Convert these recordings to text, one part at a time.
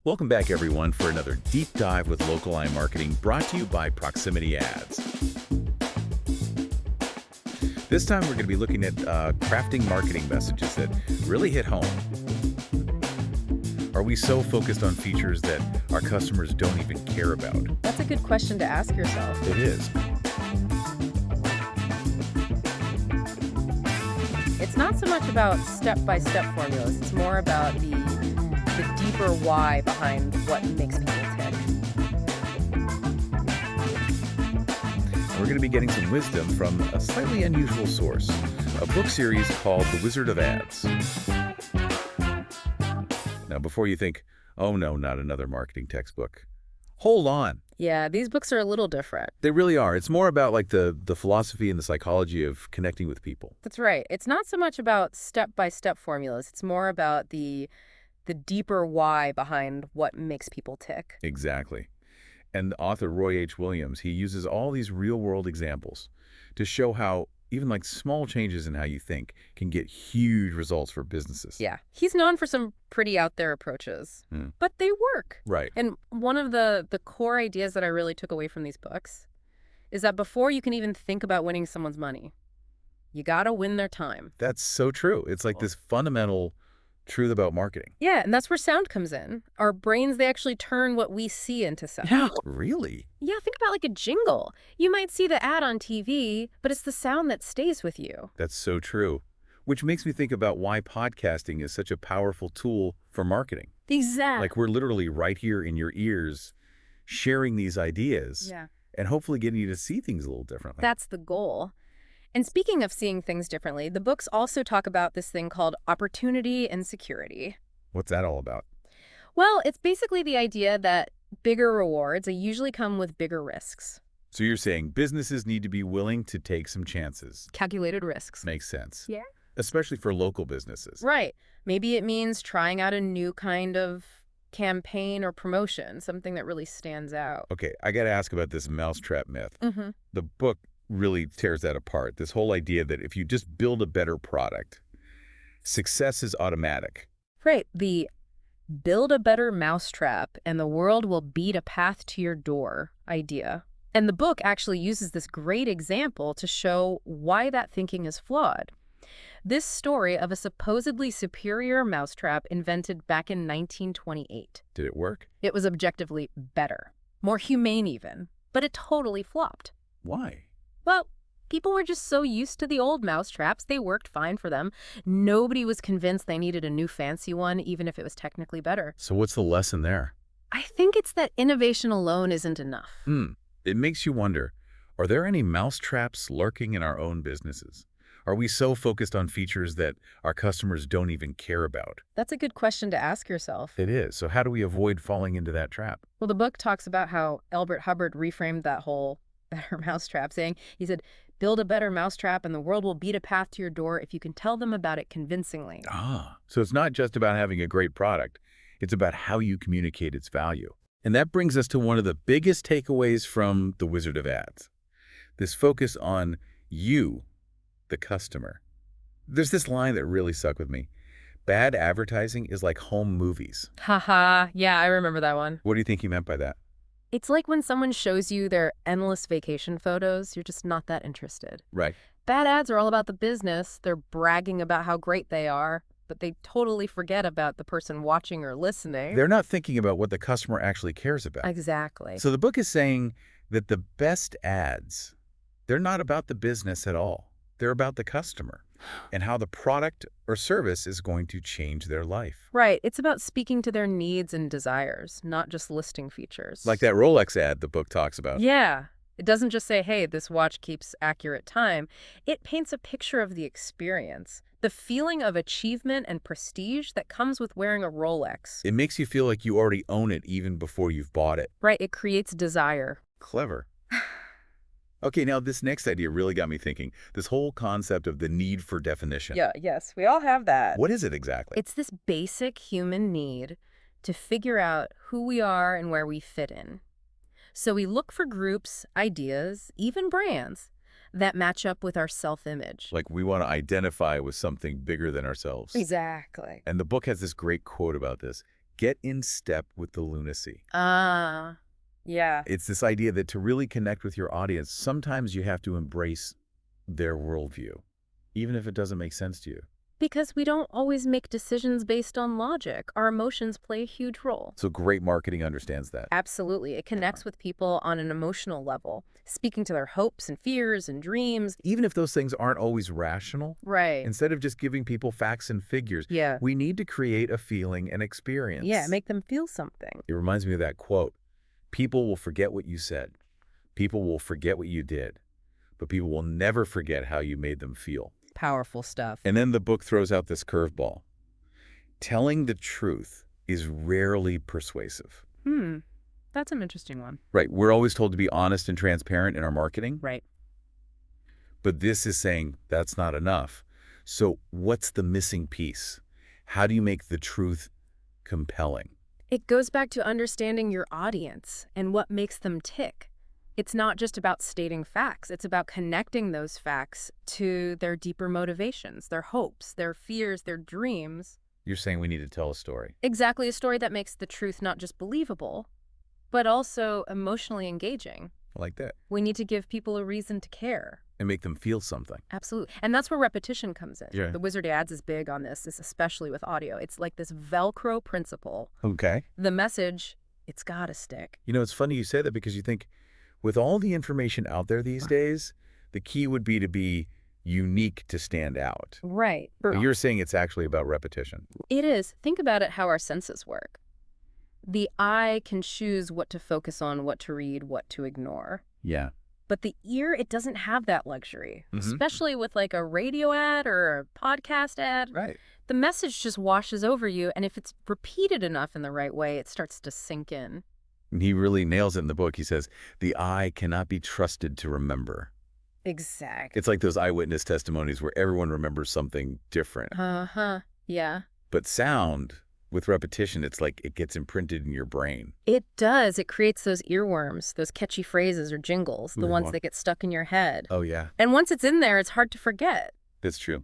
Welcome back, everyone, for another deep dive with Local Eye Marketing brought to you by Proximity Ads. This time, we're going to be looking at crafting marketing messages that really hit home. Are we so focused on features that our customers don't even care about? That's a good question to ask yourself. It is. It's not so much about step-by-step formulas. It's more about the deeper why behind what makes people tick. We're going to be getting some wisdom from a slightly unusual source, a book series called The Wizard of Ads. Now, before you think, oh no, not another marketing textbook, hold on. Yeah, these books are a little different. They really are. It's more about like the philosophy and the psychology of connecting with people. That's right. It's not so much about step-by-step formulas. It's more about the deeper why behind what makes people tick. Exactly. And the author Roy H. Williams, he uses all these real-world examples to show how even like small changes in how you think can get huge results for businesses. Yeah. He's known for some pretty out there approaches, but they work. Right. And one of the core ideas that I really took away from these books is that before you can even think about winning someone's money, you got to win their time. That's so true. It's like this fundamental truth about marketing. Yeah, and that's where sound comes in. Our brains, they actually turn what we see into sound. Yeah. Really? Yeah, think about like a jingle. You might see the ad on TV, but it's the sound that stays with you. That's so true. Which makes me think about why podcasting is such a powerful tool for marketing. Exactly. Like we're literally right here in your ears sharing these ideas and hopefully getting you to see things a little differently. That's the goal. And speaking of seeing things differently, the books also talk about this thing called opportunity and security. What's that all about? Well, it's basically the idea that bigger rewards they usually come with bigger risks. So you're saying businesses need to be willing to take some chances. Calculated risks. Makes sense. Yeah. Especially for local businesses. Right. Maybe it means trying out a new kind of campaign or promotion, something that really stands out. Okay, I got to ask about this mousetrap myth. Mm-hmm. The book really tears that apart. This whole idea that if you just build a better product, success is automatic. Right. The build a better mousetrap and the world will beat a path to your door idea. And the book actually uses this great example to show why that thinking is flawed. This story of a supposedly superior mousetrap invented back in 1928. Did it work? It was objectively better, more humane even, but it totally flopped. Why? Well, people were just so used to the old mousetraps, they worked fine for them. Nobody was convinced they needed a new fancy one, even if it was technically better. So what's the lesson there? I think it's that innovation alone isn't enough. It makes you wonder, are there any mousetraps lurking in our own businesses? Are we so focused on features that our customers don't even care about? That's a good question to ask yourself. It is. So how do we avoid falling into that trap? Well, the book talks about how Elbert Hubbard reframed that whole better mousetrap, he said, build a better mousetrap and the world will beat a path to your door if you can tell them about it convincingly. So it's not just about having a great product. It's about how you communicate its value. And that brings us to one of the biggest takeaways from The Wizard of Ads. This focus on you, the customer. There's this line that really stuck with me. Bad advertising is like home movies. Haha, yeah, I remember that one. What do you think he meant by that? It's like when someone shows you their endless vacation photos, you're just not that interested. Right. Bad ads are all about the business. They're bragging about how great they are, but they totally forget about the person watching or listening. They're not thinking about what the customer actually cares about. Exactly. So the book is saying that the best ads, they're not about the business at all. They're about the customer and how the product or service is going to change their life. Right. It's about speaking to their needs and desires, not just listing features. Like that Rolex ad the book talks about. Yeah. It doesn't just say, hey, this watch keeps accurate time. It paints a picture of the experience, the feeling of achievement and prestige that comes with wearing a Rolex. It makes you feel like you already own it even before you've bought it. Right. It creates desire. Clever. Okay, now this next idea really got me thinking. This whole concept of the need for definition. Yeah, yes, we all have that. What is it exactly? It's this basic human need to figure out who we are and where we fit in. So we look for groups, ideas, even brands that match up with our self-image. Like we want to identify with something bigger than ourselves. Exactly. And the book has this great quote about this. Get in step with the lunacy. Ah, yeah. It's this idea that to really connect with your audience, sometimes you have to embrace their worldview, even if it doesn't make sense to you. Because we don't always make decisions based on logic. Our emotions play a huge role. So great marketing understands that. Absolutely. It connects with people on an emotional level, speaking to their hopes and fears and dreams. Even if those things aren't always rational, Right. instead of just giving people facts and figures, Yeah. we need to create a feeling and experience. Yeah, make them feel something. It reminds me of that quote, people will forget what you said. People will forget what you did. But people will never forget how you made them feel. Powerful stuff. And then the book throws out this curveball. Telling the truth is rarely persuasive. That's an interesting one. Right. We're always told to be honest and transparent in our marketing. Right. But this is saying that's not enough. So what's the missing piece? How do you make the truth compelling? It goes back to understanding your audience and what makes them tick. It's not just about stating facts. It's about connecting those facts to their deeper motivations, their hopes, their fears, their dreams. You're saying we need to tell a story. Exactly, a story that makes the truth not just believable, but also emotionally engaging. I like that. We need to give people a reason to care. And make them feel something. Absolutely. And that's where repetition comes in. Yeah. The Wizard Ads is big on this, especially with audio. It's like this Velcro principle. Okay. The message, it's gotta stick. You know, it's funny you say that because you think with all the information out there these days, the key would be to be unique to stand out. Right. But you're saying it's actually about repetition. It is. Think about it how our senses work. The eye can choose what to focus on, what to read, what to ignore. Yeah. But the ear, it doesn't have that luxury, Mhm. especially with like a radio ad or a podcast ad. Right. The message just washes over you, and if it's repeated enough in the right way, it starts to sink in. And he really nails it in the book. He says, the eye cannot be trusted to remember. Exactly. It's like those eyewitness testimonies where everyone remembers something different. Uh-huh. Yeah. But sound, with repetition, it's like it gets imprinted in your brain. It does. It creates those earworms, those catchy phrases or jingles, the Ooh, ones wow. that get stuck in your head. Oh, yeah. And once it's in there, it's hard to forget. That's true.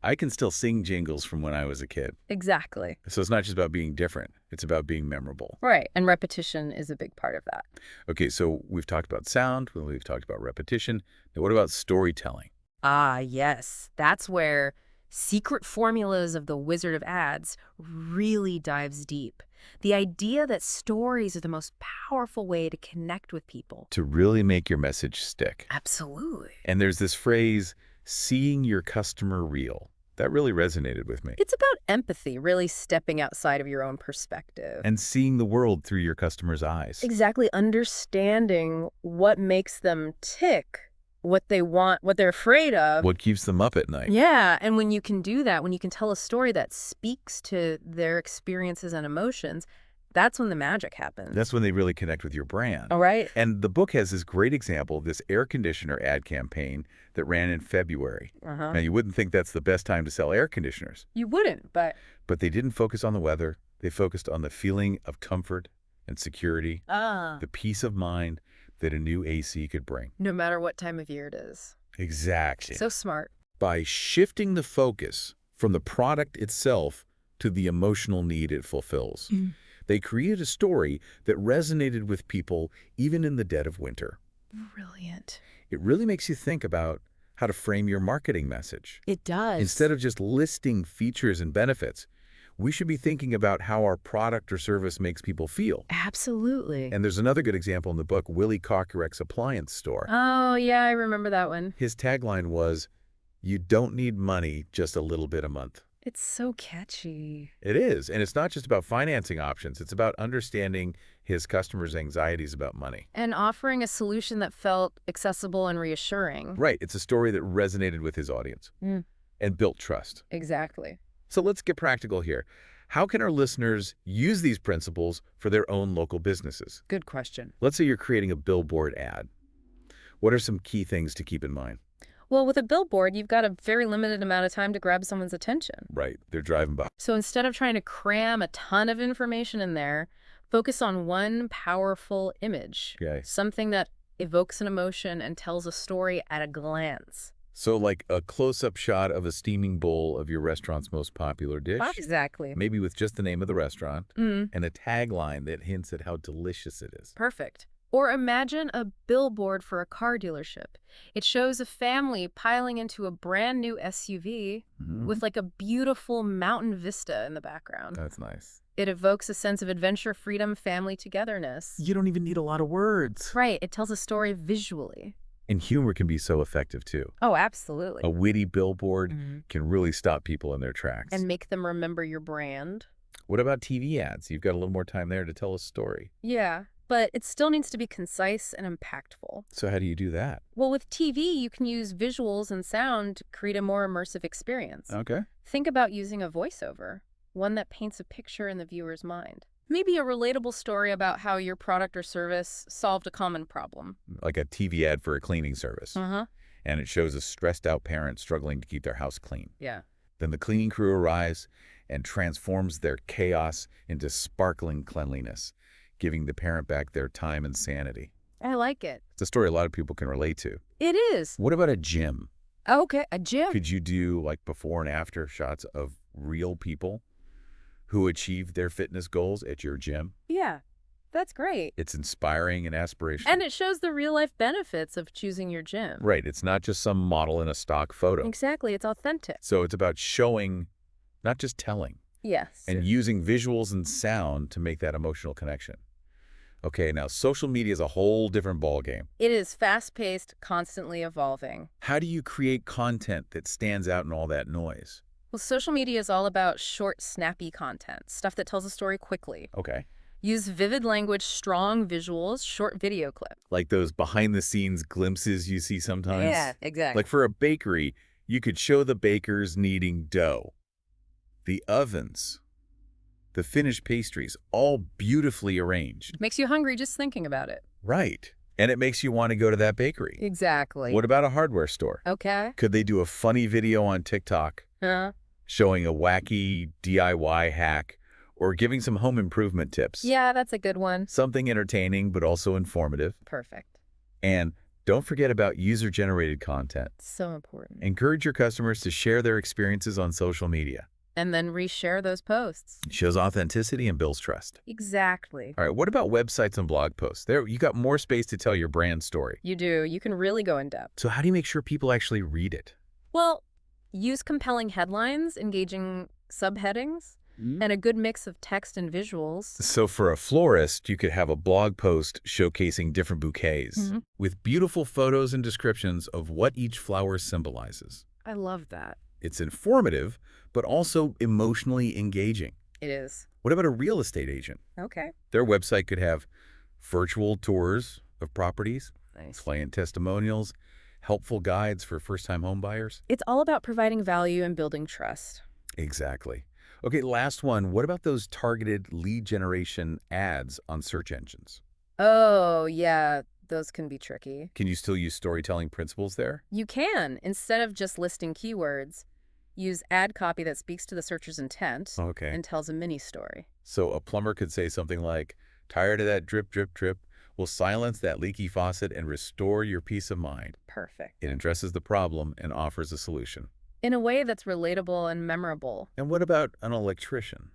I can still sing jingles from when I was a kid. Exactly. So it's not just about being different. It's about being memorable. Right. And repetition is a big part of that. Okay, so we've talked about sound. We've talked about repetition. Now, what about storytelling? Ah, yes. That's where Secret Formulas of the Wizard of Ads really dives deep. The idea that stories are the most powerful way to connect with people. To really make your message stick. Absolutely. And there's this phrase, seeing your customer real. That really resonated with me. It's about empathy, really stepping outside of your own perspective. And seeing the world through your customer's eyes. Exactly, understanding what makes them tick, what they want, what they're afraid of. What keeps them up at night. Yeah, and when you can do that, when you can tell a story that speaks to their experiences and emotions, that's when the magic happens. That's when they really connect with your brand. All right. And the book has this great example of this air conditioner ad campaign that ran in February. Now, you wouldn't think that's the best time to sell air conditioners, You wouldn't, but but they didn't focus on the weather. They focused on the feeling of comfort and security, the peace of mind that a new AC could bring. no matter what time of year it is. Exactly. So smart. By shifting the focus from the product itself to the emotional need it fulfills, they created a story that resonated with people even in the dead of winter. Brilliant. It really makes you think about how to frame your marketing message. It does. Instead of just listing features and benefits, we should be thinking about how our product or service makes people feel. Absolutely. And there's another good example in the book, Willie Cockerick's appliance store. Oh, yeah, I remember that one. His tagline was, "You don't need money, just a little bit a month." It's so catchy. It is. And it's not just about financing options. It's about understanding his customers' anxieties about money. And offering a solution that felt accessible and reassuring. Right. It's a story that resonated with his audience and built trust. Exactly. So let's get practical here. How can our listeners use these principles for their own local businesses? Good question. Let's say you're creating a billboard ad. What are some key things to keep in mind? Well, with a billboard, you've got a very limited amount of time to grab someone's attention. Right. They're driving by. So instead of trying to cram a ton of information in there, focus on one powerful image. Okay. Something that evokes an emotion and tells a story at a glance. So like a close-up shot of a steaming bowl of your restaurant's most popular dish, Exactly. maybe with just the name of the restaurant, Mm, and a tagline that hints at how delicious it is. perfect. Or imagine a billboard for a car dealership. It shows a family piling into a brand new SUV with like a beautiful mountain vista in the background. That's nice. It evokes a sense of adventure, freedom, family togetherness. You don't even need a lot of words. Right, it tells a story visually. And humor can be so effective too. Oh, absolutely. A witty billboard Mhm. can really stop people in their tracks. And make them remember your brand. What about TV ads? You've got a little more time there to tell a story. Yeah, but it still needs to be concise and impactful. So how do you do that? Well, with TV, you can use visuals and sound to create a more immersive experience. Okay. Think about using a voiceover, one that paints a picture in the viewer's mind. Maybe a relatable story about how your product or service solved a common problem. Like a TV ad for a cleaning service. Uh-huh. And it shows a stressed out parent struggling to keep their house clean. Yeah. Then the cleaning crew arrives and transforms their chaos into sparkling cleanliness, giving the parent back their time and sanity. I like it. It's a story a lot of people can relate to. It is. What about a gym? Okay, a gym. Could you do like before and after shots of real people who achieved their fitness goals at your gym? Yeah, that's great. It's inspiring and aspirational. And it shows the real-life benefits of choosing your gym. Right. It's not just some model in a stock photo. Exactly, it's authentic. So it's about showing, not just telling, Yes. and using visuals and sound to make that emotional connection. Okay, now social media is a whole different ballgame. It is fast-paced, constantly evolving. How do you create content that stands out in all that noise? Well, social media is all about short, snappy content, stuff that tells a story quickly. Okay. Use vivid language, strong visuals, short video clips. Like those behind-the-scenes glimpses you see sometimes? exactly. Like for a bakery, you could show the bakers kneading dough, the ovens, the finished pastries, all beautifully arranged. Makes you hungry just thinking about it. Right. And it makes you want to go to that bakery. Exactly. What about a hardware store? Okay. Could they do a funny video on TikTok Huh? showing a wacky DIY hack or giving some home improvement tips? Yeah, that's a good one. Something entertaining but also informative. Perfect. And don't forget about user-generated content. So important. Encourage your customers to share their experiences on social media. And then reshare those posts. It shows authenticity and builds trust. Exactly. All right, what about websites and blog posts? There, you got more space to tell your brand story. You do. You can really go in depth. So how do you make sure people actually read it? Well, use compelling headlines, engaging subheadings, and a good mix of text and visuals. So for a florist, you could have a blog post showcasing different bouquets with beautiful photos and descriptions of what each flower symbolizes. I love that. It's informative, but also emotionally engaging. It is. What about a real estate agent? Okay. Their website could have virtual tours of properties, Nice. client testimonials, helpful guides for first-time home buyers. It's all about providing value and building trust. Exactly. Okay, last one. What about those targeted lead generation ads on search engines? Oh, yeah, those can be tricky. Can you still use storytelling principles there? You can, instead of just listing keywords, use ad copy that speaks to the searcher's intent Okay. and tells a mini story. So a plumber could say something like, tired of that drip, drip, drip? We'll silence that leaky faucet and restore your peace of mind. Perfect. It addresses the problem and offers a solution. In a way that's relatable and memorable. And what about an electrician?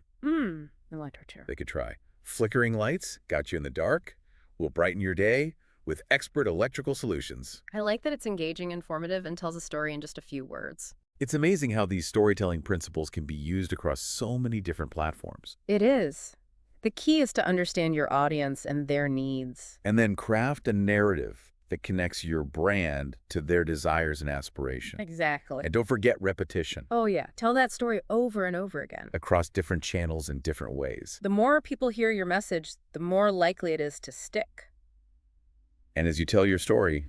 Literature. They could try. Flickering lights got you in the dark. Will brighten your day with expert electrical solutions. I like that it's engaging, informative, and tells a story in just a few words. It's amazing how these storytelling principles can be used across so many different platforms. It is. The key is to understand your audience and their needs. And then craft a narrative that connects your brand to their desires and aspirations. Exactly. And don't forget repetition Oh, yeah. Tell that story over and over again. across different channels in different ways. The more people hear your message, the more likely it is to stick. And as you tell your story,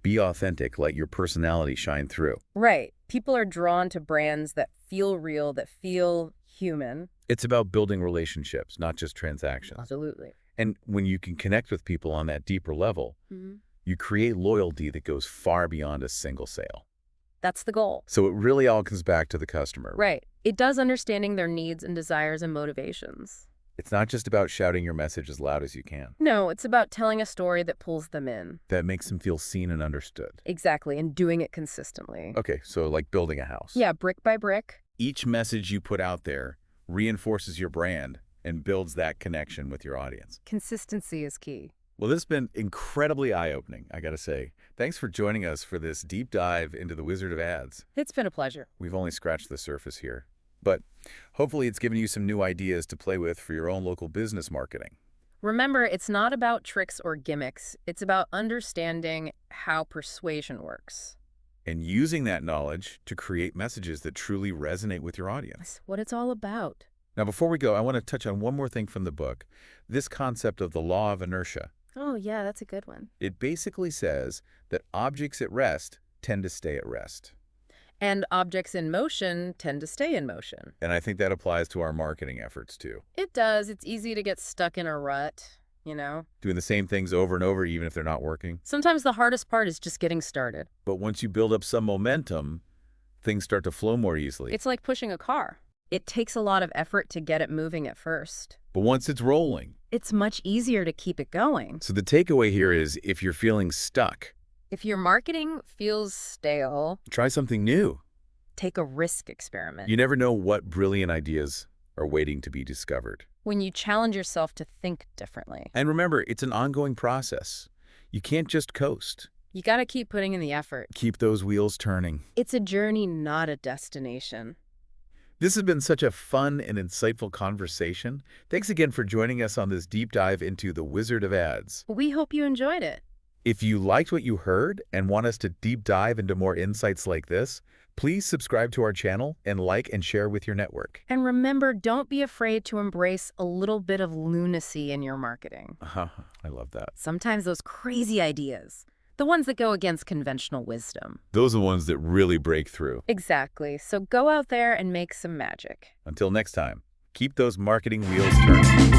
be authentic, let your personality shine through. Right. People are drawn to brands that feel real, that feel human. It's about building relationships, not just transactions. Absolutely. And when you can connect with people on that deeper level, you create loyalty that goes far beyond a single sale. That's the goal. So it really all comes back to the customer. Right. It does understanding their needs and desires and motivations. It's not just about shouting your message as loud as you can. No, it's about telling a story that pulls them in. That makes them feel seen and understood. Exactly, and doing it consistently. Okay, so like building a house. Yeah, brick by brick. Each message you put out there reinforces your brand and builds that connection with your audience. Consistency is key. Well, this has been incredibly eye-opening, I gotta say. Thanks for joining us for this deep dive into the Wizard of Ads. It's been a pleasure. We've only scratched the surface here, but hopefully it's given you some new ideas to play with for your own local business marketing. Remember, it's not about tricks or gimmicks. It's about understanding how persuasion works. And using that knowledge to create messages that truly resonate with your audience. That's what it's all about. Now, before we go, I want to touch on one more thing from the book, this concept of the law of inertia. Oh, yeah, that's a good one. It basically says that objects at rest tend to stay at rest. And objects in motion tend to stay in motion. And I think that applies to our marketing efforts too. It does. It's easy to get stuck in a rut, you know? Doing the same things over and over, even if they're not working. Sometimes the hardest part is just getting started. But once you build up some momentum, things start to flow more easily. It's like pushing a car. It takes a lot of effort to get it moving at first. But once it's rolling. It's much easier to keep it going. So the takeaway here is if you're feeling stuck, If your marketing feels stale, try something new. take a risk experiment. You never know what brilliant ideas are waiting to be discovered. When you challenge yourself to think differently. And remember, it's an ongoing process. You can't just coast. You gotta keep putting in the effort. Keep those wheels turning. It's a journey, not a destination. This has been such a fun and insightful conversation. Thanks again for joining us on this deep dive into the Wizard of Ads. We hope you enjoyed it. If you liked what you heard and want us to deep dive into more insights like this, please subscribe to our channel and like and share with your network. And remember, don't be afraid to embrace a little bit of lunacy in your marketing. I love that. Sometimes those crazy ideas, the ones that go against conventional wisdom. Those are the ones that really break through. Exactly. So go out there and make some magic. Until next time, keep those marketing wheels turning.